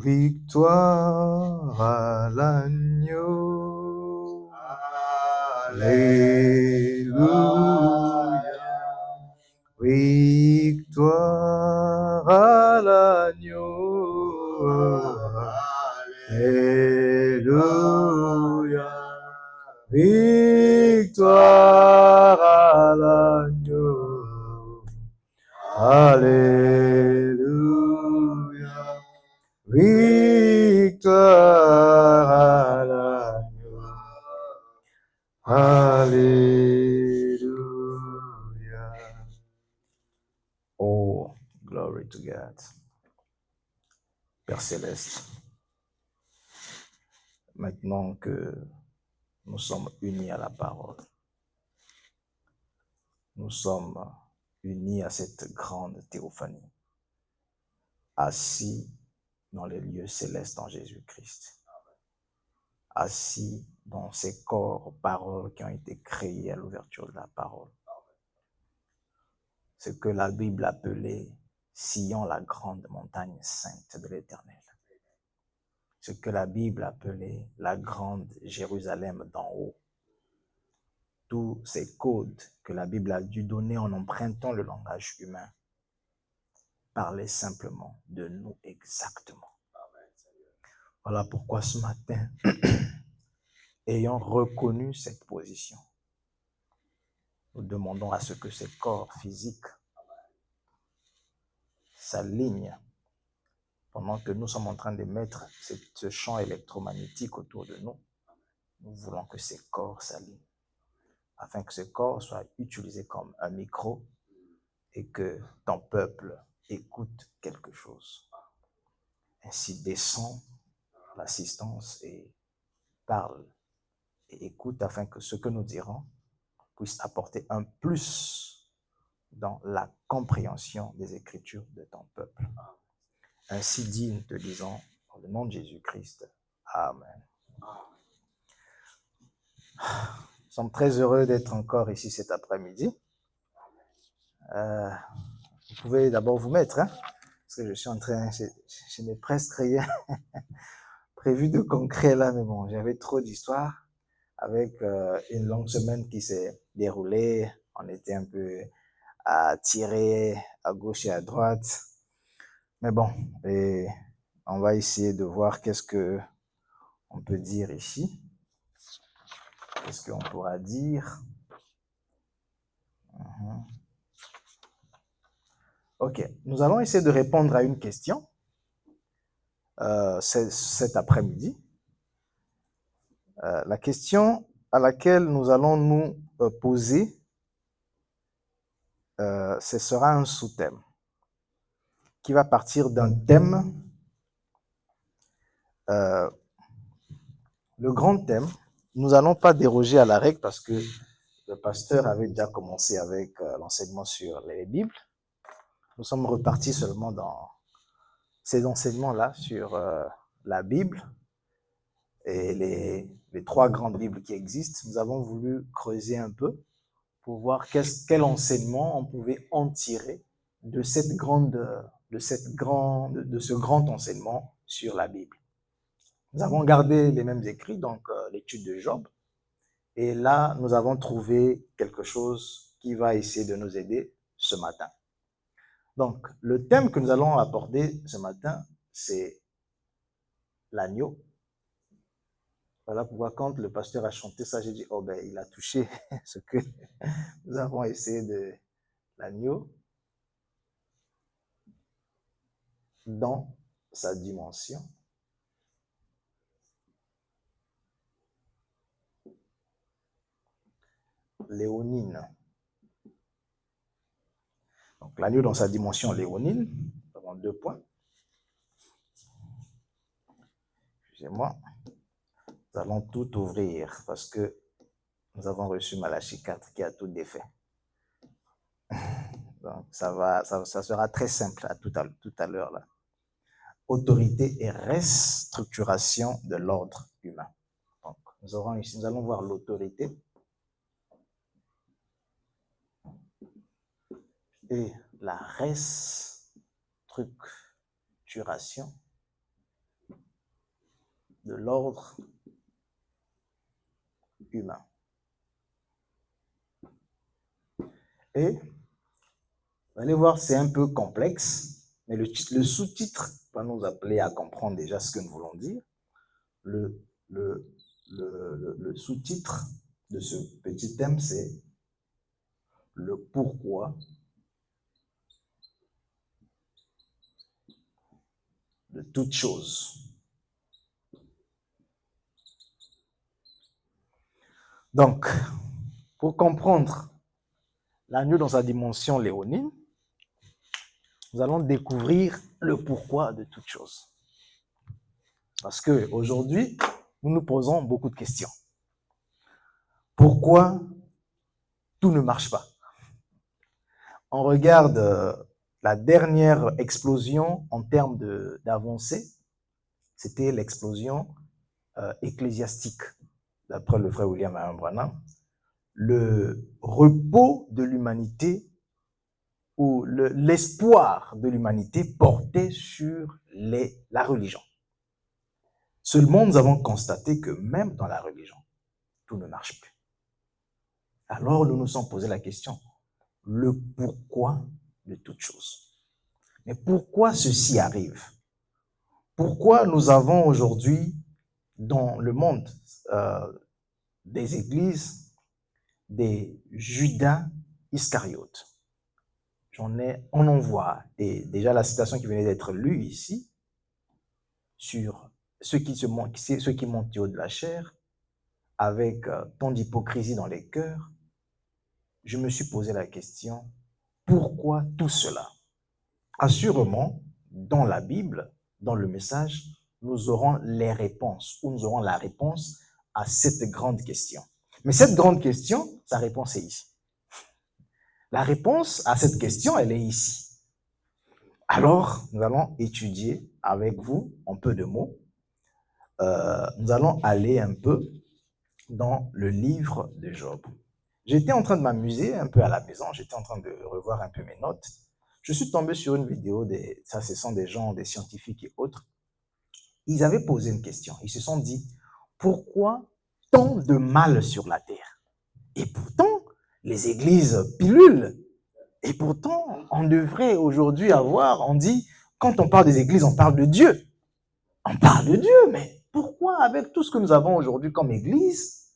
Victoire à l'agneau. Alléluia. Victoire à l'agneau. Alléluia. Victoire à l'agneau. Alléluia. Victoire à l'agneau. Alléluia. Oh, glory to God. Père Céleste, maintenant que nous sommes unis à la parole, nous sommes unis à cette grande théophanie, assis dans les lieux célestes en Jésus-Christ, assis dans ces corps, paroles qui ont été créés à l'ouverture de la parole. Ce que la Bible appelait Sion, la grande montagne sainte de l'Éternel. Ce que la Bible appelait la grande Jérusalem d'en haut. Tous ces codes que la Bible a dû donner en empruntant le langage humain parlaient simplement de nous exactement. Voilà pourquoi ce matin, ayant reconnu cette position, nous demandons à ce que ces corps physiques s'alignent pendant que nous sommes en train de mettre ce champ électromagnétique autour de nous. Nous voulons que ces corps s'alignent afin que ce corps soit utilisé comme un micro et que ton peuple écoute quelque chose. Ainsi descend l'assistance et parle et écoute afin que ce que nous dirons puisse apporter un plus dans la compréhension des Écritures de ton peuple. Ainsi dit, nous te disons, dans le nom de Jésus-Christ. Amen. Nous sommes très heureux d'être encore ici cet après-midi. Vous pouvez d'abord vous mettre, parce que je suis en train, je n'ai presque rien prévu de concret là, mais bon, j'avais trop d'histoires avec une longue semaine qui s'est déroulée. On était un peu à tirer à gauche et à droite. Mais bon, et on va essayer de voir qu'est-ce que on peut dire ici. Qu'est-ce qu'on pourra dire? Ok, nous allons essayer de répondre à une question cet après-midi. La question à laquelle nous allons nous poser, ce sera un sous-thème qui va partir d'un thème. Le grand thème, nous n'allons pas déroger à la règle parce que le pasteur avait déjà commencé avec l'enseignement sur les Bibles. Nous sommes repartis seulement dans ces enseignements-là sur la Bible et les trois grandes Bibles qui existent. Nous avons voulu creuser un peu pour voir quel enseignement on pouvait en tirer de ce grand enseignement sur la Bible. Nous avons gardé les mêmes écrits, donc l'étude de Job. Et là, nous avons trouvé quelque chose qui va essayer de nous aider ce matin. Donc, le thème que nous allons aborder ce matin, c'est l'agneau Voilà pourquoi quand le pasteur a chanté ça, j'ai dit, oh ben, il a touché ce que nous avons essayé de l'agneau dans sa dimension léonine. Donc l'agneau dans sa dimension léonine, nous avons 2 points. Excusez-moi. Nous allons tout ouvrir parce que nous avons reçu Malachie 4 qui a tout défait. Donc ça sera très simple tout à l'heure là. Autorité et restructuration de l'ordre humain. Donc nous allons voir l'autorité et la restructuration de l'ordre humain. Et vous allez voir, c'est un peu complexe, mais le sous-titre va nous appeler à comprendre déjà ce que nous voulons dire. Le sous-titre de ce petit thème, c'est le pourquoi de toute chose. Donc, pour comprendre l'agneau dans sa dimension léonine, nous allons découvrir le pourquoi de toute chose. Parce qu'aujourd'hui, nous nous posons beaucoup de questions. Pourquoi tout ne marche pas? On regarde la dernière explosion en termes d'avancée, c'était l'explosion ecclésiastique, d'après le frère William Branham. Le repos de l'humanité ou l'espoir de l'humanité portait sur la religion. Seulement, nous avons constaté que même dans la religion, tout ne marche plus. Alors, nous nous sommes posé la question, le pourquoi de toute chose. Mais pourquoi ceci arrive? Pourquoi nous avons aujourd'hui, dans le monde des églises, des Judas Iscariotes? On en voit, et déjà la citation qui venait d'être lue ici, sur ceux qui montent du haut de la chair, avec tant d'hypocrisie dans les cœurs. Je me suis posé la question, pourquoi tout cela? Assurément, dans la Bible, dans le message, nous aurons les réponses, ou nous aurons la réponse à cette grande question. Mais cette grande question, sa réponse est ici. La réponse à cette question, elle est ici. Alors, nous allons étudier avec vous en peu de mots. Nous allons aller un peu dans le livre de Job. J'étais en train de m'amuser un peu à la maison, j'étais en train de revoir un peu mes notes. Je suis tombé sur une vidéo, ça ce sont des gens, des scientifiques et autres. Ils avaient posé une question, ils se sont dit, pourquoi tant de mal sur la terre? Et pourtant, les églises pilulent. Et pourtant, on devrait aujourd'hui on dit, quand on parle des églises, on parle de Dieu. On parle de Dieu, mais pourquoi avec tout ce que nous avons aujourd'hui comme église,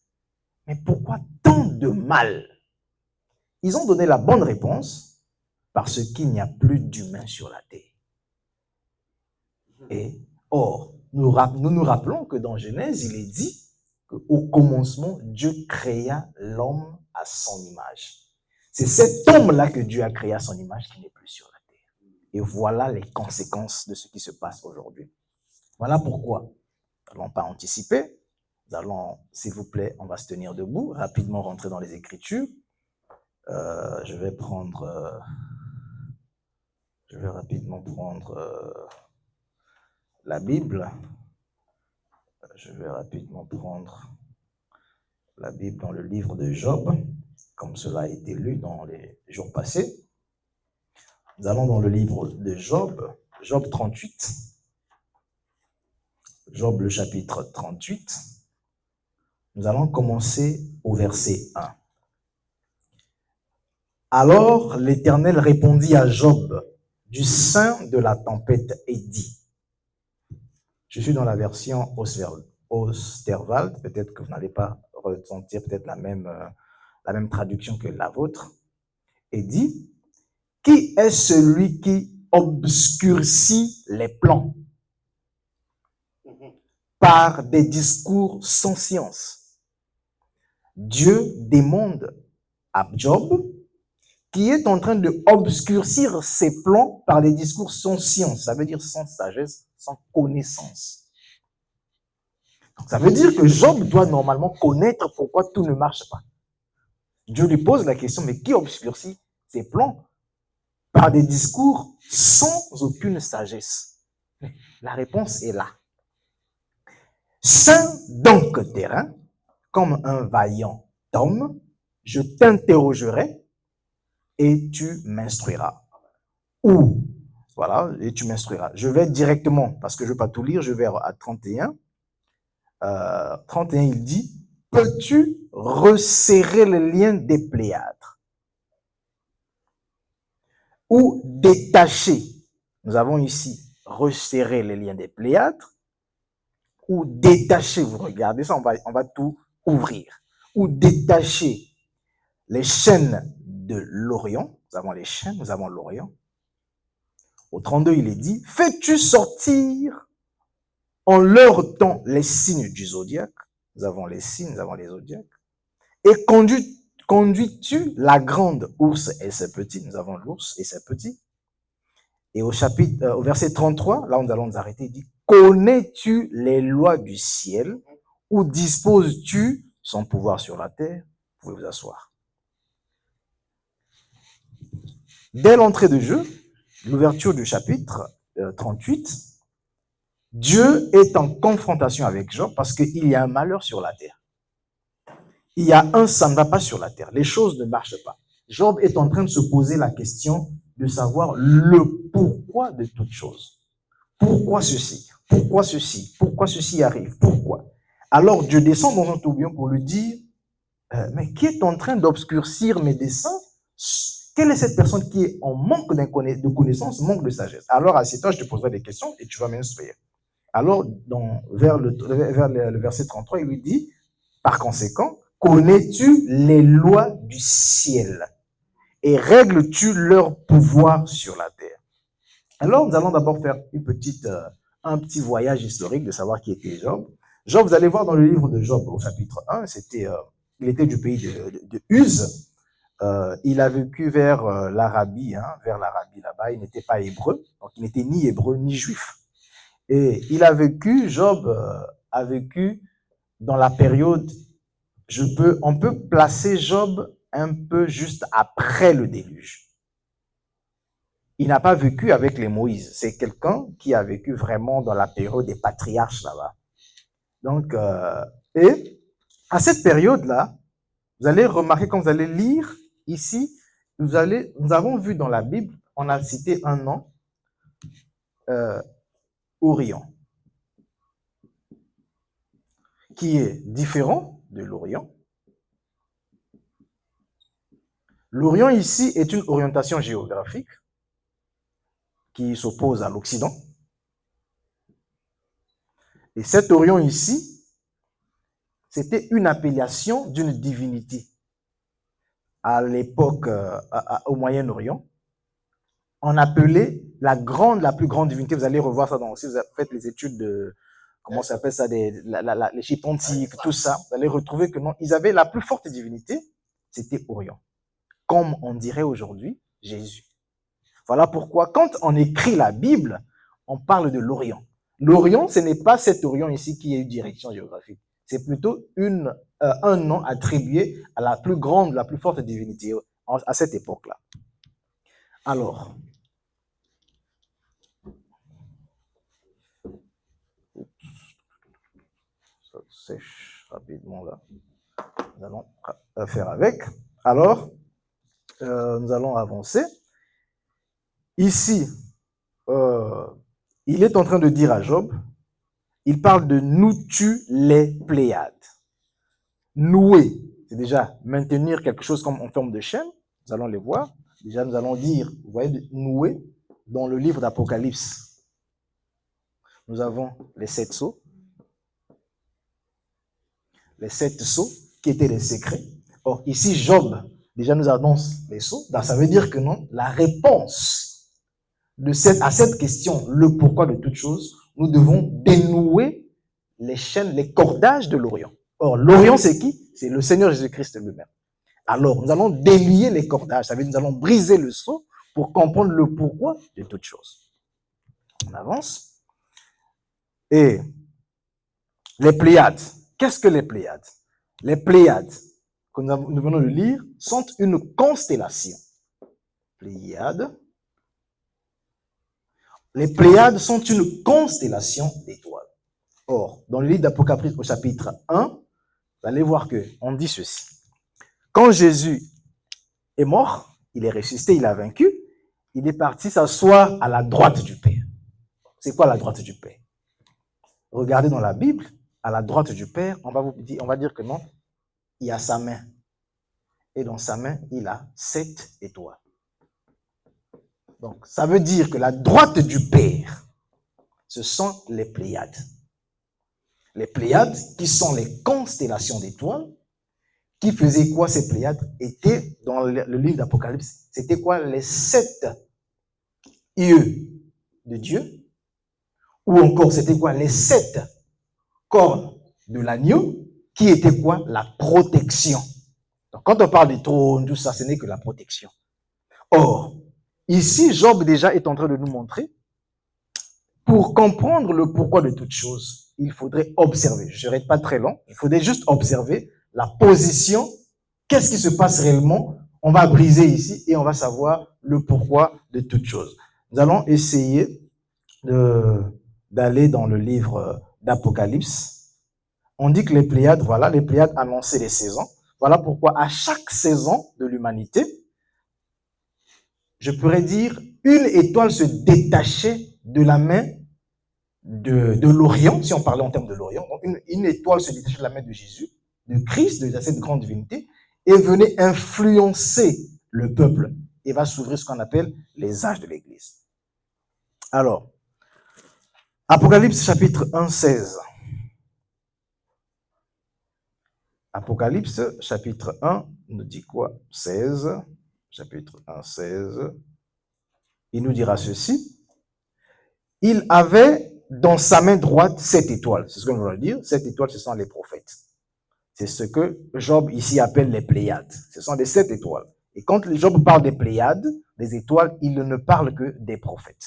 mais pourquoi tant de mal? Ils ont donné la bonne réponse parce qu'il n'y a plus d'humains sur la terre. Et or, nous nous rappelons que dans Genèse, il est dit qu'au commencement, Dieu créa l'homme à son image. C'est cet homme-là que Dieu a créé à son image qui n'est plus sur la terre. Et voilà les conséquences de ce qui se passe aujourd'hui. Voilà pourquoi nous n'allons pas anticiper. Nous allons, s'il vous plaît, on va se tenir debout, rapidement rentrer dans les Écritures. Je vais rapidement prendre la Bible. Je vais rapidement prendre la Bible dans le livre de Job, comme cela a été lu dans les jours passés. Nous allons dans le livre de Job, Job 38. Job, le chapitre 38. Nous allons commencer au verset 1. Alors l'Éternel répondit à Job du sein de la tempête et dit, je suis dans la version Oswald, Osterwald, peut-être que vous n'allez pas ressentir peut-être la même traduction que la vôtre, et dit, qui est celui qui obscurcit les plans par des discours sans science? Dieu demande à Job, qui est en train de obscurcir ses plans par des discours sans science, ça veut dire sans sagesse, sans connaissance. Donc, ça veut dire que Job doit normalement connaître pourquoi tout ne marche pas. Dieu lui pose la question, mais qui obscurcit ses plans par des discours sans aucune sagesse? La réponse est là. Saint donc terrain, comme un vaillant homme, je t'interrogerai et tu m'instruiras. Ou, voilà, et tu m'instruiras. Je vais directement, parce que je ne vais pas tout lire, je vais à 31. 31, il dit, peux-tu resserrer les liens des Pléiades ou détacher? Nous avons ici resserrer les liens des Pléiades ou détacher, vous regardez ça, on va tout ouvrir, ou détacher les chaînes de l'Orient. Nous avons les chaînes, nous avons l'Orient. Au 32, il est dit, fais-tu sortir en leur temps les signes du zodiaque? Nous avons les signes, nous avons les zodiaques. Et conduis-tu la grande ours et ses petits? Nous avons l'ours et ses petits. Et au verset 33, là nous allons nous arrêter, il dit, connais-tu les lois du ciel ou disposes-tu son pouvoir sur la terre? Vous pouvez vous asseoir. Dès l'entrée de jeu, l'ouverture du chapitre 38, Dieu est en confrontation avec Job parce qu'il y a un malheur sur la terre. Il y a ça ne va pas sur la terre. Les choses ne marchent pas. Job est en train de se poser la question de savoir le pourquoi de toutes choses. Pourquoi ceci? Pourquoi ceci? Pourquoi ceci arrive? Pourquoi? Alors Dieu descend dans un tourbillon pour lui dire, mais qui est en train d'obscurcir mes desseins? Quelle est cette personne qui est en manque de connaissance, manque de sagesse? Alors assieds-toi, je te poserai des questions et tu vas m'instruire. Alors, vers le verset 33, il lui dit, par conséquent, connais-tu les lois du ciel et règles-tu leur pouvoir sur la terre? Alors, nous allons d'abord faire un petit voyage historique de savoir qui était Job. Job, vous allez voir dans le livre de Job, au chapitre 1, il était du pays de Uz. Il a vécu vers l'Arabie, là-bas. Il n'était pas hébreu, donc il n'était ni hébreu ni juif. Et Job a vécu dans la période, on peut placer Job un peu juste après le déluge. Il n'a pas vécu avec les Moïse. C'est quelqu'un qui a vécu vraiment dans la période des patriarches là-bas. Donc, et à cette période-là, vous allez remarquer quand vous allez lire ici, nous avons vu dans la Bible, on a cité un nom, Orion, qui est différent de l'Orient. L'Orient ici est une orientation géographique qui s'oppose à l'Occident. Et cet Orient ici, c'était une appellation d'une divinité. À l'époque, au Moyen-Orient, on appelait la plus grande divinité, vous allez revoir ça si vous faites les études de, comment ça s'appelle ça, l'Égypte antique, tout ça, vous allez retrouver que non, ils avaient la plus forte divinité, c'était Orion. Comme on dirait aujourd'hui, Jésus. Voilà pourquoi, quand on écrit la Bible, on parle de l'Orient. L'Orient, ce n'est pas cet Orient ici qui est une direction géographique. C'est plutôt un nom attribué à la plus grande, la plus forte divinité à cette époque-là. Alors, ça sèche rapidement là. Nous allons faire avec. Alors, nous allons avancer. Ici, il est en train de dire à Job, il parle de nouer les Pléiades. Nouer, c'est déjà maintenir quelque chose comme en forme de chaîne. Nous allons les voir. Déjà, nous allons dire, vous voyez, nouer dans le livre d'Apocalypse. Nous avons les 7 sceaux. les 7 sceaux, qui étaient les secrets. Or, ici, Job déjà nous annonce les sceaux. Donc, ça veut dire que non, la réponse à cette question, le pourquoi de toute chose, nous devons dénouer les chaînes, les cordages de l'Orient. Or, l'Orient, c'est qui? C'est le Seigneur Jésus-Christ lui-même. Alors, nous allons délier les cordages, ça veut dire nous allons briser le sceau pour comprendre le pourquoi de toute chose. On avance. Et les Pléiades. Qu'est-ce que les Pléiades? Les Pléiades, que nous venons de lire, sont une constellation. Pléiades. Les Pléiades sont une constellation d'étoiles. Or, dans le livre d'Apocalypse au chapitre 1, vous allez voir qu'on dit ceci. Quand Jésus est mort, il est ressuscité, il a vaincu, il est parti s'asseoir à la droite du Père. C'est quoi la droite du Père? Regardez dans la Bible, à la droite du Père, on va dire que non, il y a sa main. Et dans sa main, il a 7 étoiles. Donc, ça veut dire que la droite du Père, ce sont les Pléiades. Les Pléiades, qui sont les constellations d'étoiles, qui faisaient quoi ces Pléiades? Étaient, dans le livre d'Apocalypse, c'était quoi? Les 7 yeux de Dieu. Ou encore, c'était quoi? Les 7 cornes de l'agneau, qui étaient quoi? La protection. Donc, quand on parle du trône, tout ça, ce n'est que la protection. Or, ici, Job déjà est en train de nous montrer, pour comprendre le pourquoi de toute chose, il faudrait observer. Je ne serai pas très long, il faudrait juste observer la position, qu'est-ce qui se passe réellement. On va briser ici et on va savoir le pourquoi de toute chose. Nous allons essayer d'aller dans le livre d'Apocalypse. On dit que les Pléiades, voilà, les Pléiades annonçaient les saisons. Voilà pourquoi à chaque saison de l'humanité, je pourrais dire, une étoile se détachait de la main de l'Orient, si on parlait en termes de l'Orient. Donc une étoile se détachait de la main de Jésus, de Christ, de cette grande divinité, et venait influencer le peuple et va s'ouvrir ce qu'on appelle les âges de l'Église. Alors, Apocalypse chapitre 1, 16. Apocalypse chapitre 1 nous dit quoi? 16. Chapitre 1, 16. Il nous dira ceci. Il avait dans sa main droite 7 étoiles. C'est ce que nous voulons dire. 7 étoiles, ce sont les prophètes. C'est ce que Job ici appelle les Pléiades. Ce sont des 7 étoiles. Et quand Job parle des Pléiades, des étoiles, il ne parle que des prophètes.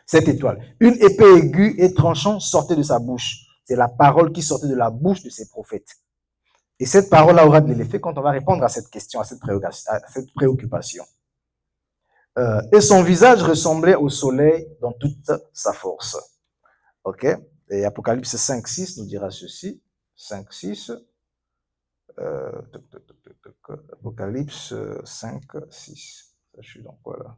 7 étoiles. Une épée aiguë et tranchante sortait de sa bouche. C'est la parole qui sortait de la bouche de ses prophètes. Et cette parole-là aura de l'effet quand on va répondre à cette question, à cette préoccupation. Et son visage ressemblait au soleil dans toute sa force. Ok? Et Apocalypse 5, 6 nous dira ceci. 5, 6. Apocalypse 5, 6. Je suis dans quoi là?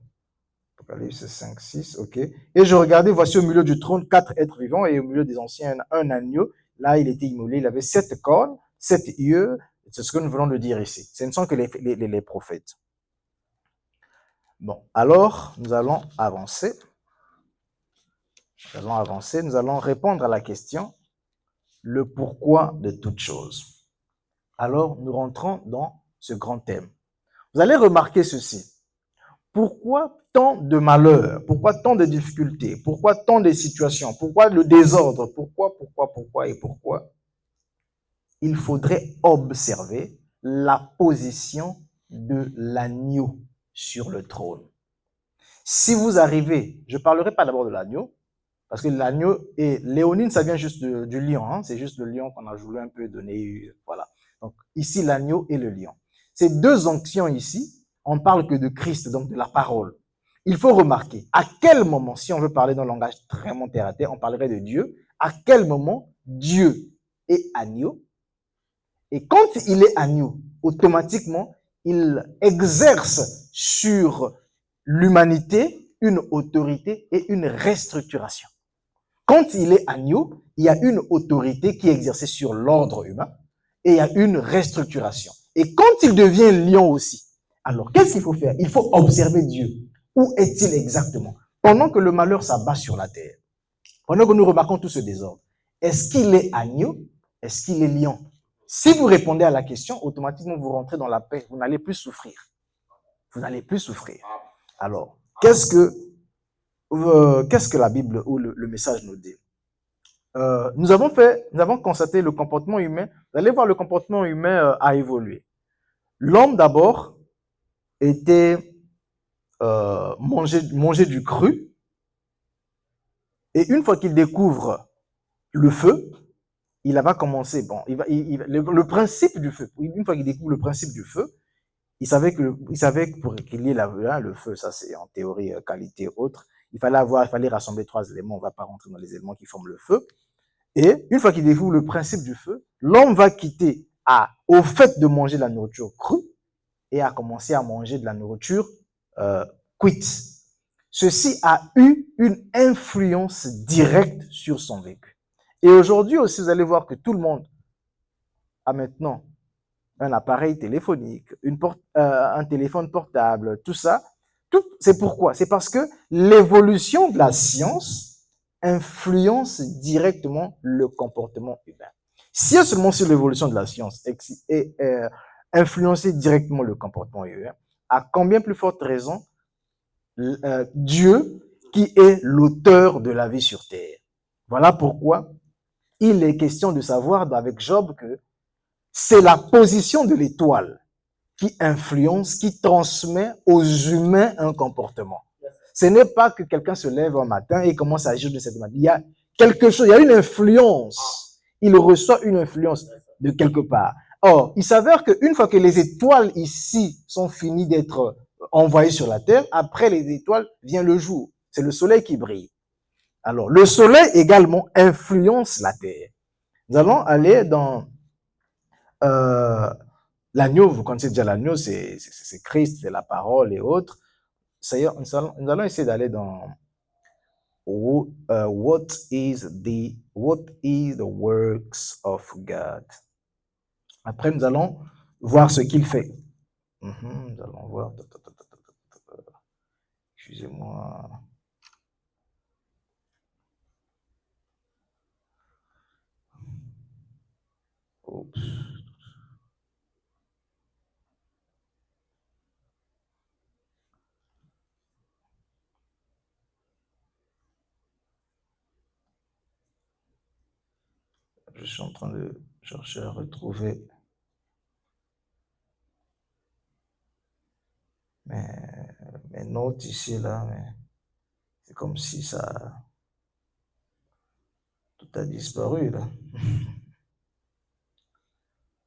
Apocalypse 5, 6, ok. Et je regardais, voici au milieu du trône 4 êtres vivants et au milieu des anciens un agneau. Là, il était immolé, il avait 7 cornes, 7 yeux. C'est ce que nous venons de dire ici. Ce ne sont que les prophètes. Bon, alors, nous allons avancer. Nous allons répondre à la question, le pourquoi de toute chose. Alors, nous rentrons dans ce grand thème. Vous allez remarquer ceci. Pourquoi tant de malheurs? Pourquoi tant de difficultés? Pourquoi tant de situations? Pourquoi le désordre? Pourquoi? Il faudrait observer la position de l'agneau sur le trône. Si vous arrivez, je ne parlerai pas d'abord de l'agneau, parce que l'agneau et léonine, ça vient juste du lion, hein? C'est juste le lion qu'on a voulu un peu donner, voilà. Donc ici, l'agneau et le lion. Ces deux onctions ici, on ne parle que de Christ, donc de la parole. Il faut remarquer, à quel moment, si on veut parler dans un langage vraiment terre à terre, on parlerait de Dieu, à quel moment Dieu est agneau. Et quand il est agneau, automatiquement, il exerce sur l'humanité une autorité et une restructuration. Quand il est agneau, il y a une autorité qui est exercée sur l'ordre humain et il y a une restructuration. Et quand il devient lion aussi, alors qu'est-ce qu'il faut faire? Il faut observer Dieu. Où est-il exactement? Pendant que le malheur s'abat sur la terre, pendant que nous remarquons tout ce désordre, est-ce qu'il est agneau? Est-ce qu'il est lion? Si vous répondez à la question, automatiquement, vous rentrez dans la paix. Vous n'allez plus souffrir. Vous n'allez plus souffrir. Alors, qu'est-ce que la Bible ou le message nous dit? Nous avons constaté le comportement humain. Vous allez voir, le comportement humain a évolué. L'homme, d'abord, était manger du cru. Et une fois qu'il découvre le feu, il va commencer. Bon, le principe du feu. Une fois qu'il découvre le principe du feu, il savait que pour qu'il y ait le feu, ça c'est en théorie qualité autre, il fallait rassembler 3 éléments. On ne va pas rentrer dans les éléments qui forment le feu. Et une fois qu'il découvre le principe du feu, l'homme va quitter au fait de manger de la nourriture crue et a commencé à manger de la nourriture cuite. Ceci a eu une influence directe sur son vécu. Et aujourd'hui aussi, vous allez voir que tout le monde a maintenant un appareil téléphonique, un téléphone portable, tout ça. C'est pourquoi? C'est parce que l'évolution de la science influence directement le comportement humain. Si seulement sur l'évolution de la science et influencer directement le comportement humain, à combien plus forte raison Dieu qui est l'auteur de la vie sur terre. Voilà pourquoi il est question de savoir avec Job que c'est la position de l'étoile qui influence, qui transmet aux humains un comportement. Ce n'est pas que quelqu'un se lève un matin et commence à agir de cette manière. Il y a quelque chose, il y a une influence. Il reçoit une influence de quelque part. Or, il s'avère qu'une fois que les étoiles ici sont finies d'être envoyées sur la Terre, après les étoiles vient le jour. C'est le soleil qui brille. Alors, le soleil également influence la Terre. Nous allons aller dans l'agneau. Vous connaissez déjà l'agneau, c'est Christ, c'est la parole et autres. Nous allons essayer d'aller dans what is the works of God. Après, nous allons voir ce qu'il fait. Nous allons voir. Excusez-moi. Oups. Je suis en train de chercher à retrouver mes notes ici, là, mais c'est comme si tout a disparu, là.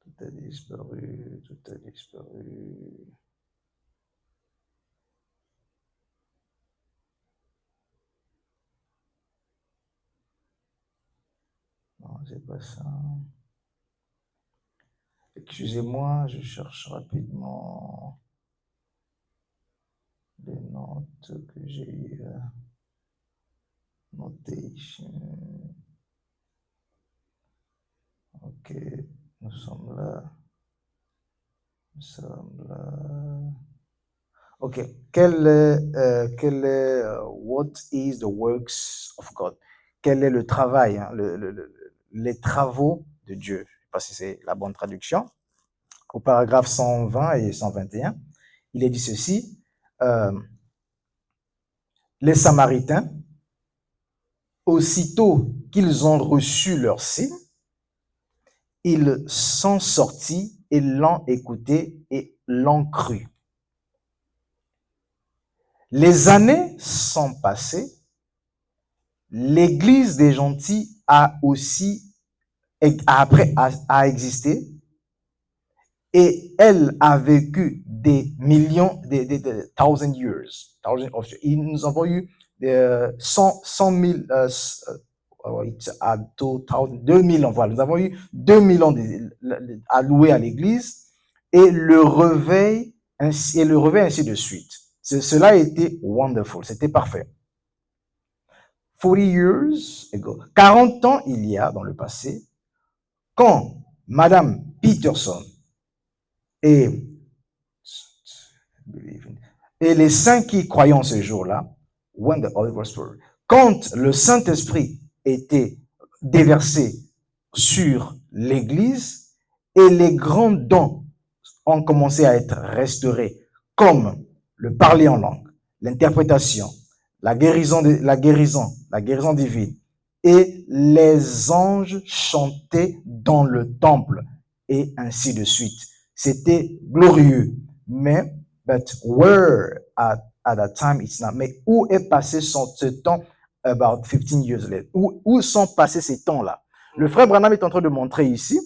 Tout a disparu. Non, c'est pas ça. Excusez-moi, je cherche rapidement les notes que j'ai notées ici. Ok, nous sommes là. Ok, what is the works of God? Quel est le travail, hein, les travaux de Dieu? Je ne sais pas si c'est la bonne traduction. Au paragraphe 120 et 121, il est dit ceci. Les Samaritains, aussitôt qu'ils ont reçu leur signe, ils sont sortis et l'ont écouté et l'ont cru. Les années sont passées, l'Église des gentils a existé et elle a vécu des millions, des thousand years. Nous avons eu 100 000, 2000 ans, voilà. Nous avons eu 2000 ans alloués à l'Église et le réveil ainsi de suite. Cela a été wonderful, c'était parfait. 40 years ago, 40 ans il y a dans le passé, quand Madame Peterson et les saints qui croyaient en ce jour-là, when the Holy Ghost, quand le Saint-Esprit était déversé sur l'Église, et les grands dons ont commencé à être restaurés, comme le parler en langue, l'interprétation, la guérison divine. Et les anges chantaient dans le temple, et ainsi de suite. C'était glorieux. Mais, but where at that time it's not. Mais où est passé ce temps, about 15 years later? Où sont passés ces temps-là? Le frère Branham est en train de montrer ici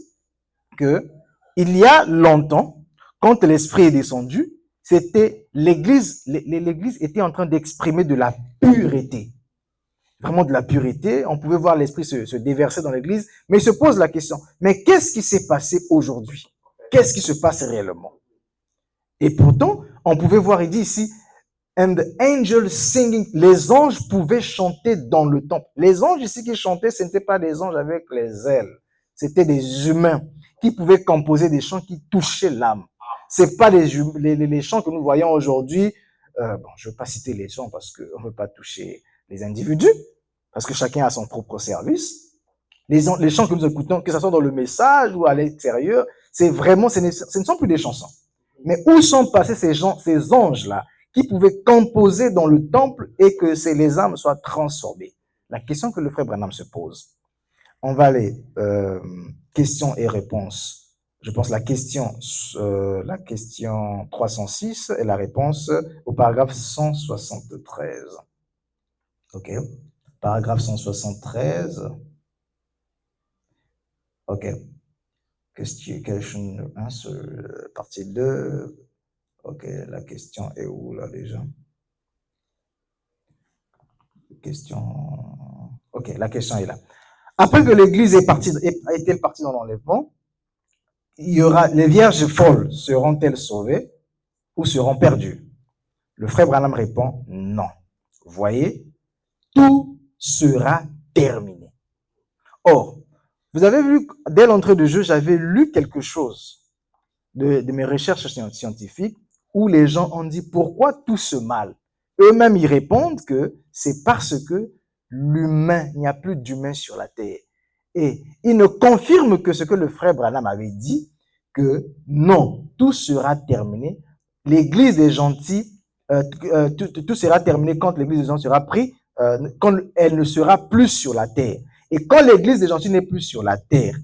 que il y a longtemps, quand l'Esprit est descendu, c'était l'Église était en train d'exprimer de la pureté. Vraiment de la pureté. On pouvait voir l'Esprit se déverser dans l'Église, mais il se pose la question, mais qu'est-ce qui s'est passé aujourd'hui? Qu'est-ce qui se passe réellement? Et pourtant, on pouvait voir, il dit ici, and the angels singing, les anges pouvaient chanter dans le temple. Les anges ici qui chantaient, ce n'étaient pas des anges avec les ailes, c'était des humains qui pouvaient composer des chants qui touchaient l'âme. C'est pas les chants que nous voyons aujourd'hui. Bon, je ne veux pas citer les chants parce qu'on ne veut pas toucher les individus, parce que chacun a son propre service. Les chants que nous écoutons, que ce soit dans le message ou à l'extérieur, c'est vraiment, ce ne sont plus des chansons. Mais où sont passés ces anges-là qui pouvaient composer dans le temple et que les âmes soient transformées? La question que le frère Branham se pose. On va aller questions et réponses. Je pense la question 306 et la réponse au paragraphe 173. OK. Paragraphe 173. OK. Question 1 sur partie 2. OK, la question est où là déjà? Question. OK, la question est là. Après que l'Église est est-elle partie dans l'enlèvement, les vierges folles seront-elles sauvées ou seront perdues? Le frère Branham répond non. Voyez, tout sera terminé. Or, vous avez vu, dès l'entrée de jeu, j'avais lu quelque chose de mes recherches scientifiques où les gens ont dit pourquoi tout ce mal? Eux-mêmes, ils répondent que c'est parce que l'humain, il n'y a plus d'humain sur la terre. Et ils ne confirment que ce que le frère Branham avait dit, que non, tout sera terminé. L'église des gentils, tout sera terminé quand l'église des gentils sera prise, quand elle ne sera plus sur la terre. Et quand l'église des gentils n'est plus sur la terre,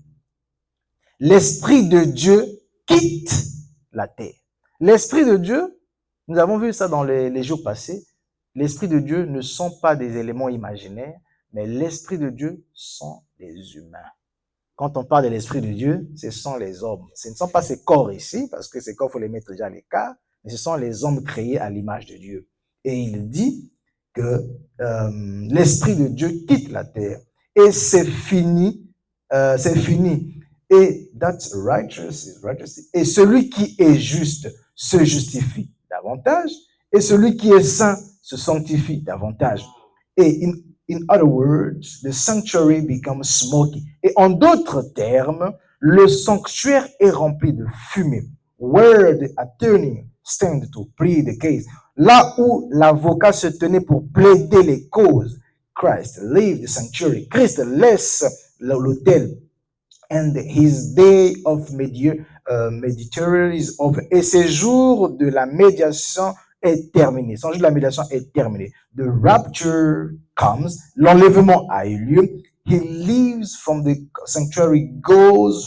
l'Esprit de Dieu quitte la terre. L'Esprit de Dieu, nous avons vu ça dans les jours passés, l'Esprit de Dieu ne sont pas des éléments imaginaires, mais l'Esprit de Dieu sont des humains. Quand on parle de l'Esprit de Dieu, ce sont les hommes. Ce ne sont pas ces corps ici, parce que ces corps, il faut les mettre déjà à l'écart, mais ce sont les hommes créés à l'image de Dieu. Et il dit que l'Esprit de Dieu quitte la terre. Et c'est fini. C'est fini. Et that's righteous is righteous. Et celui qui est juste se justifie davantage, et celui qui est saint se sanctifie davantage. Et in other words, the sanctuary becomes smoky. Et en d'autres termes, le sanctuaire est rempli de fumée. Where the attorney stands to plead the case. Là où l'avocat se tenait pour plaider les causes, Christ leave the sanctuary. Christ laisse l'autel. And his day of mediation is over. Et ses jours de la médiation est terminé. Son jour de la médiation est terminé. The rapture comes. L'enlèvement a eu lieu. He leaves from the sanctuary, goes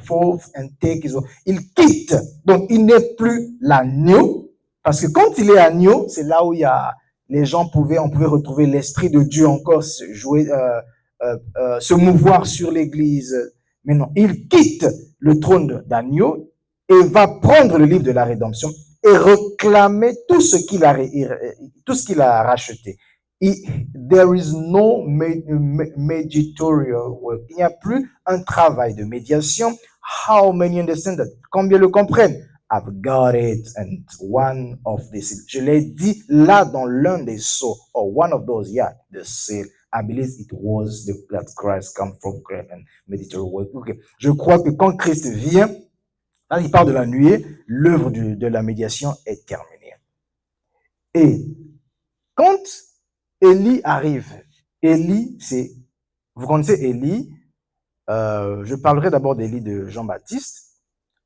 forth and takes his own. Il quitte. Donc, il n'est plus l'agneau. Parce que quand il est agneau, c'est là où il y a, on pouvait retrouver l'Esprit de Dieu encore se mouvoir sur l'Église. Mais non, il quitte le trône d'agneau et va prendre le livre de la rédemption et réclamer tout ce qu'il a racheté. There is no mediatorial work. Il n'y a plus un travail de médiation. How many understand that? Combien le comprennent? I've got it, and one of these. Je l'ai dit là dans l'un des sceaux, or one of those, yeah, the seal. I believe it was that Christ come from great and mediatorial work. Okay. Je crois que quand Christ vient, là il parle de la nuée, l'œuvre de la médiation est terminée. Et quand Élie arrive, Élie, vous connaissez Élie, je parlerai d'abord d'Élie de Jean-Baptiste.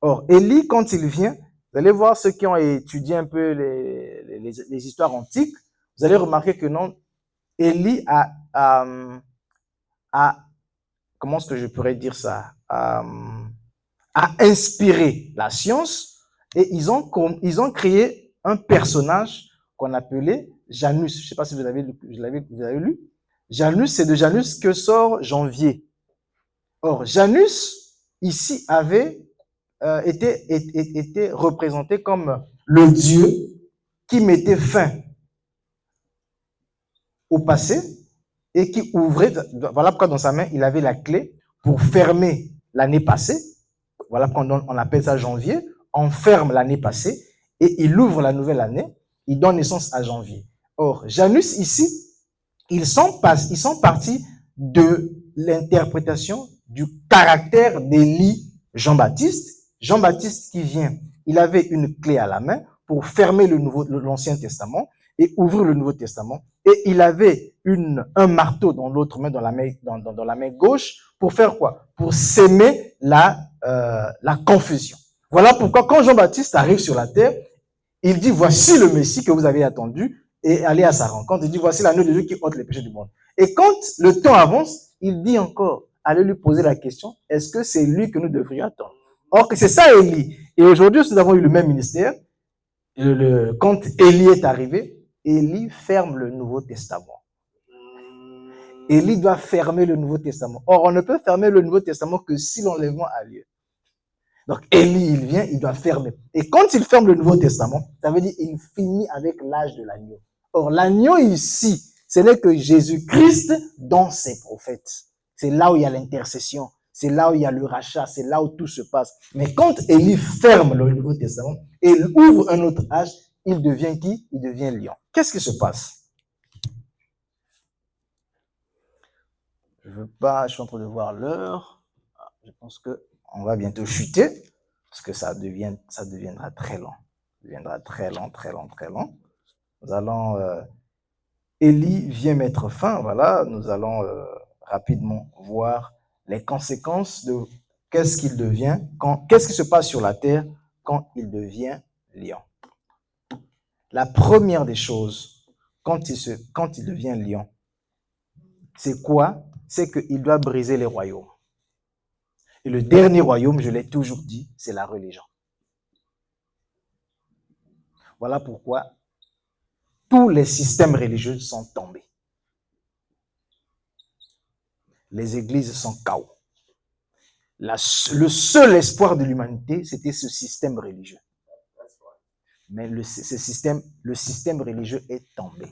Or, Élie, quand il vient, vous allez voir ceux qui ont étudié un peu les histoires antiques, vous allez remarquer que non, Élie a comment est-ce que je pourrais dire ça, a inspiré la science et ils ont créé un personnage qu'on appelait Janus. Je ne sais pas si vous avez lu. Janus, c'est de Janus que sort Janvier. Or, Janus, ici, avait été représenté comme le Dieu qui mettait fin au passé et qui ouvrait, voilà pourquoi dans sa main, il avait la clé pour fermer l'année passée. Voilà pourquoi on appelle ça janvier. On ferme l'année passée et il ouvre la nouvelle année. Il donne naissance à janvier. Or, Janus, ici, ils sont partis de l'interprétation du caractère d'Élie Jean-Baptiste. Jean-Baptiste qui vient, il avait une clé à la main pour fermer l'Ancien Testament et ouvrir le Nouveau Testament. Et il avait un marteau dans l'autre main, dans la main gauche, pour faire quoi? Pour s'aimer la confusion. Voilà pourquoi quand Jean-Baptiste arrive sur la terre, il dit, voici le Messie que vous avez attendu, et aller à sa rencontre. Il dit, voici l'agneau de Dieu qui ôte les péchés du monde. Et quand le temps avance, il dit encore, allez lui poser la question, est-ce que c'est lui que nous devrions attendre? Or, que c'est ça Élie. Et aujourd'hui, nous avons eu le même ministère. Quand Élie est arrivé, Élie ferme le Nouveau Testament. Élie doit fermer le Nouveau Testament. Or, on ne peut fermer le Nouveau Testament que si l'enlèvement a lieu. Donc, Élie, il vient, il doit fermer. Et quand il ferme le Nouveau Testament, ça veut dire qu'il finit avec l'âge de l'agneau. Or, l'agneau ici, ce n'est que Jésus-Christ dans ses prophètes. C'est là où il y a l'intercession. C'est là où il y a le rachat. C'est là où tout se passe. Mais quand Élie ferme le Nouveau Testament et il ouvre un autre âge, il devient qui? Il devient lion. Qu'est-ce qui se passe? Je suis en train de voir l'heure. Je pense qu'on va bientôt chuter parce que ça deviendra très long. Ça deviendra très long. Nous allons, Élie vient mettre fin, voilà, nous allons rapidement voir les conséquences de qu'est-ce qu'il devient, qu'est-ce qui se passe sur la terre quand il devient lion. La première des choses, quand il devient lion, c'est quoi? C'est qu'il doit briser les royaumes. Et le dernier royaume, je l'ai toujours dit, c'est la religion. Voilà pourquoi tous les systèmes religieux sont tombés. Les églises sont KO. Le seul espoir de l'humanité, c'était ce système religieux. Mais le système religieux est tombé.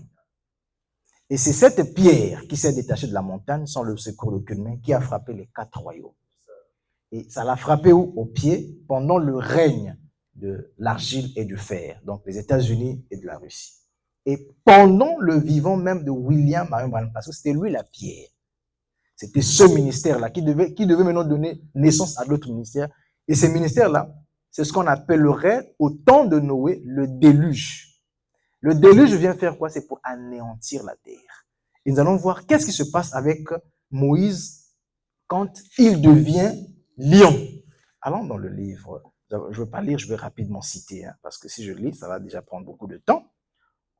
Et c'est cette pierre qui s'est détachée de la montagne, sans le secours d'aucune main, qui a frappé les 4 royaumes. Et ça l'a frappé où? Au pied, pendant le règne de l'argile et du fer, donc des États-Unis et de la Russie. Et pendant le vivant même de William Marion Branham, parce que c'était lui la pierre. C'était ce ministère-là qui devait maintenant donner naissance à d'autres ministères. Et ces ministères-là, c'est ce qu'on appellerait au temps de Noé le déluge. Le déluge vient faire quoi? C'est pour anéantir la terre. Et nous allons voir qu'est-ce qui se passe avec Moïse quand il devient lion. Allons dans le livre. Je ne veux pas lire, je vais rapidement citer, parce que si je lis, ça va déjà prendre beaucoup de temps.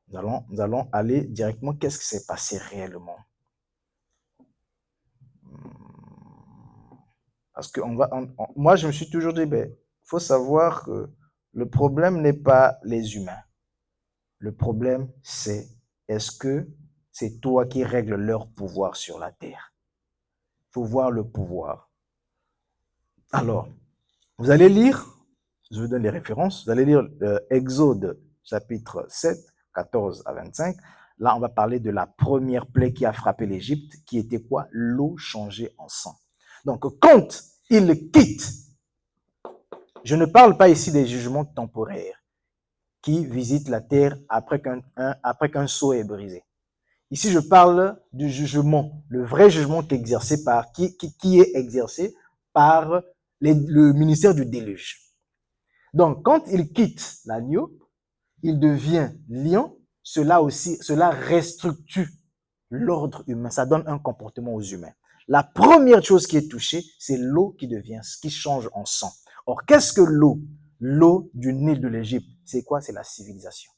Nous allons aller directement. Qu'est-ce qui s'est passé réellement? Parce que moi, je me suis toujours dit, il faut savoir que le problème n'est pas les humains. Le problème, c'est est-ce que c'est toi qui règles leur pouvoir sur la terre? Il faut voir le pouvoir. Alors, vous allez lire, je vous donne les références, vous allez lire Exode chapitre 7, 14 à 25. Là, on va parler de la première plaie qui a frappé l'Égypte, qui était quoi? L'eau changée en sang. Donc, quand il quitte, je ne parle pas ici des jugements temporaires qui visitent la terre après qu'un seau est brisé. Ici, je parle du jugement, le vrai jugement qui est exercé par le ministère du déluge. Donc, quand il quitte l'agneau, il devient lion. Cela restructure l'ordre humain. Ça donne un comportement aux humains. La première chose qui est touchée, c'est l'eau qui change en sang. Or, qu'est-ce que l'eau? L'eau du Nil de l'Égypte, c'est quoi? C'est la civilisation.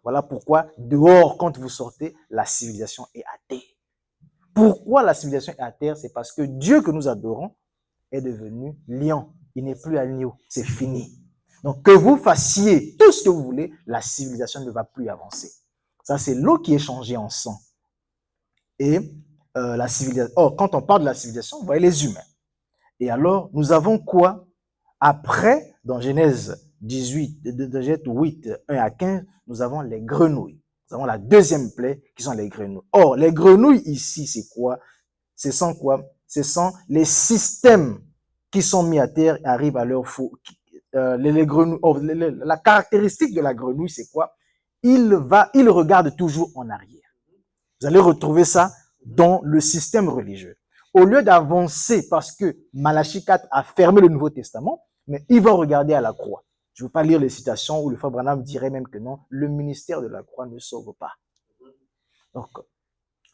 Voilà pourquoi, dehors, quand vous sortez, la civilisation est à terre. Pourquoi la civilisation est à terre? C'est parce que Dieu que nous adorons est devenu lion. Il n'est plus agneau. C'est fini. Donc, que vous fassiez tout ce que vous voulez, la civilisation ne va plus avancer. Ça, c'est l'eau qui est changée en sang. Et la civilisation. Or, quand on parle de la civilisation, vous voyez les humains. Et alors, nous avons quoi? Après, dans Genèse 18, de Genèse 8, 1 à 15, nous avons les grenouilles. Nous avons la deuxième plaie qui sont les grenouilles. Or, les grenouilles ici, c'est quoi? Ce sont quoi? Ce sont les systèmes qui sont mis à terre et arrivent à leur faux. Les grenouilles, la caractéristique de la grenouille, c'est quoi? Il regarde toujours en arrière. Vous allez retrouver ça dans le système religieux. Au lieu d'avancer, parce que Malachie 4 a fermé le Nouveau Testament, mais ils vont regarder à la croix. Je ne veux pas lire les citations où le frère Branham dirait même que non, le ministère de la croix ne sauve pas. Donc,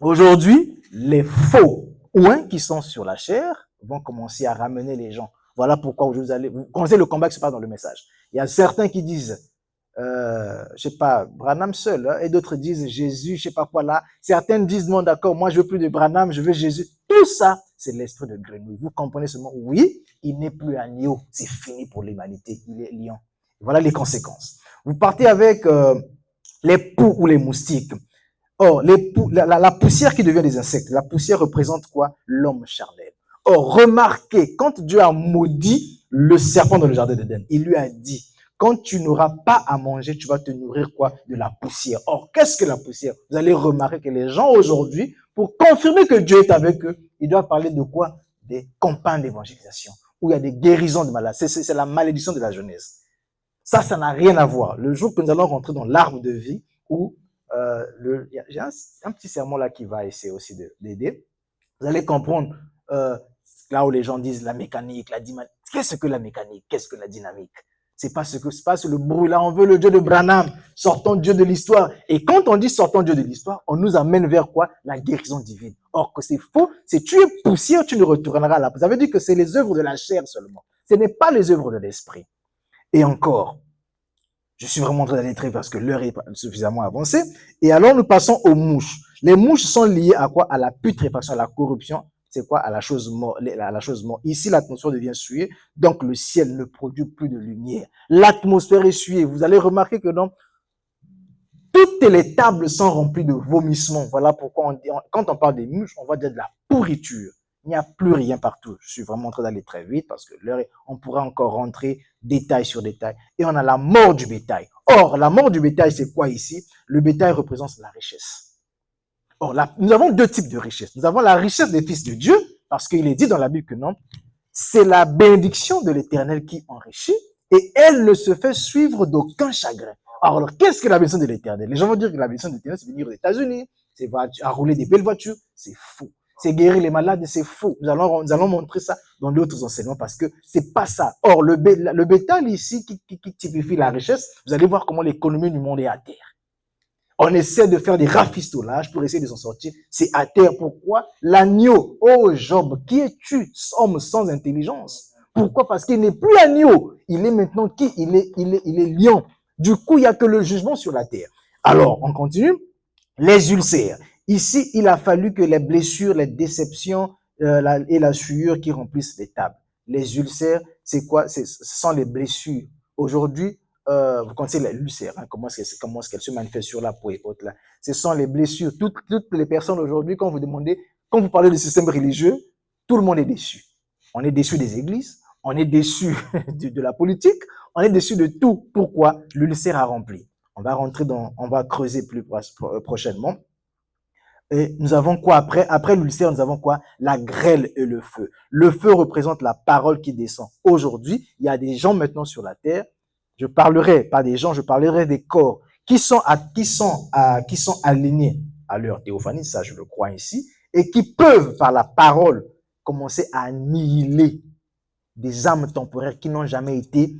aujourd'hui, les faux ouins qui sont sur la chair vont commencer à ramener les gens. Voilà pourquoi vous commencez le combat qui se passe dans le message. Il y a certains qui disent, je sais pas, Branham seul, hein, et d'autres disent Jésus, je sais pas quoi là. Certains disent non, d'accord, moi je veux plus de Branham, je veux Jésus. Tout ça, c'est l'esprit de grenouille. Vous comprenez seulement, oui, il n'est plus agneau, c'est fini pour l'humanité, il est lion. Voilà les conséquences. Vous partez avec les poux ou les moustiques. Or, la poussière qui devient des insectes, la poussière représente quoi? L'homme charnel. Or, remarquez, quand Dieu a maudit le serpent dans le jardin d'Éden, il lui a dit, quand tu n'auras pas à manger, tu vas te nourrir quoi? De la poussière. Or, qu'est-ce que la poussière? Vous allez remarquer que les gens aujourd'hui, pour confirmer que Dieu est avec eux, ils doivent parler de quoi? Des campagnes d'évangélisation, où il y a des guérisons de malades. C'est la malédiction de la jeunesse. Ça n'a rien à voir. Le jour que nous allons rentrer dans l'arbre de vie, où j'ai un petit sermon là qui va essayer aussi d'aider. Vous allez comprendre là où les gens disent la mécanique, la dynamique. Qu'est-ce que la mécanique? Qu'est-ce que la dynamique? C'est pas ce que se passe le bruit là. On veut le Dieu de Branham. Sortons Dieu de l'histoire. Et quand on dit sortons Dieu de l'histoire, on nous amène vers quoi? La guérison divine. Or que c'est faux. Si tu es poussière, tu ne retourneras là. Ça veut dire que c'est les œuvres de la chair seulement. Ce n'est pas les œuvres de l'esprit. Et encore, je suis vraiment en train d'aller très vite parce que l'heure est suffisamment avancée. Et alors, nous passons aux mouches. Les mouches sont liées à quoi? À la putréfaction, à la corruption. C'est quoi? À la chose morte. Ici, l'atmosphère devient souillée, donc le ciel ne produit plus de lumière. L'atmosphère est souillée. Vous allez remarquer que dans toutes les tables sont remplies de vomissements. Voilà pourquoi quand on parle des mouches, on va dire de la pourriture. Il n'y a plus rien partout. Je suis vraiment en train d'aller très vite parce que l'heure est, on pourra encore rentrer détail sur détail. Et on a la mort du bétail. Or, la mort du bétail, c'est quoi ici? Le bétail représente la richesse. Or, nous avons deux types de richesse. Nous avons la richesse des fils de Dieu, parce qu'il est dit dans la Bible que non, c'est la bénédiction de l'Éternel qui enrichit et elle ne se fait suivre d'aucun chagrin. Alors, qu'est-ce que la bénédiction de l'Éternel? Les gens vont dire que la bénédiction de l'Éternel, c'est venir aux États-Unis, c'est à rouler des belles voitures. C'est faux. C'est guérir les malades, c'est faux. Nous allons montrer ça dans d'autres enseignements parce que c'est pas ça. Or, le bétail ici qui typifie la richesse, vous allez voir comment l'économie du monde est à terre. On essaie de faire des rafistolages pour essayer de s'en sortir. C'est à terre. Pourquoi? L'agneau. Oh Job, qui es-tu, homme sans intelligence? Pourquoi? Parce qu'il n'est plus agneau. Il est maintenant qui? Il est lion. Du coup, il n'y a que le jugement sur la terre. Alors, on continue. Les ulcères. Ici, il a fallu que les blessures, les déceptions et la sueur qui remplissent les tables. Les ulcères, c'est quoi? Ce sont les blessures. Aujourd'hui, vous connaissez l'ulcère, hein, comment est-ce qu'elle se manifeste sur la peau et autres là. Ce sont les blessures. Toutes les personnes aujourd'hui, quand vous parlez du système religieux, tout le monde est déçu. On est déçu des églises, on est déçu de la politique, on est déçu de tout. Pourquoi? L'ulcère a rempli. On va creuser plus prochainement. Et nous avons quoi après? Après l'ulcère, nous avons quoi? La grêle et le feu. Le feu représente la parole qui descend. Aujourd'hui, il y a des gens maintenant sur la terre. Je parlerai pas des gens, je parlerai des corps qui sont alignés à leur théophanie, ça je le crois ici, et qui peuvent par la parole commencer à annihiler des âmes temporaires qui n'ont jamais été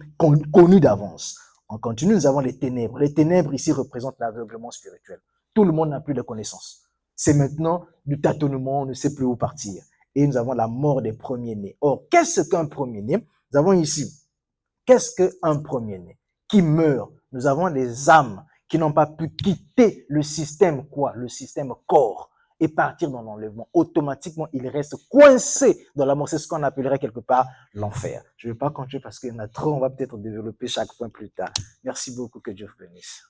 connues d'avance. On continue, nous avons les ténèbres. Les ténèbres ici représentent l'aveuglement spirituel. Tout le monde n'a plus de connaissances. C'est maintenant du tâtonnement, on ne sait plus où partir. Et nous avons la mort des premiers-nés. Or, qu'est-ce qu'un premier-né? Nous avons ici Qu'est-ce qu'un premier-né qui meurt? Nous avons des âmes qui n'ont pas pu quitter le système quoi? Le système corps et partir dans l'enlèvement. Automatiquement, ils restent coincés dans la mort. C'est ce qu'on appellerait quelque part l'enfer. Je ne vais pas continuer parce qu'il y en a trop. On va peut-être développer chaque point plus tard. Merci beaucoup. Que Dieu vous bénisse.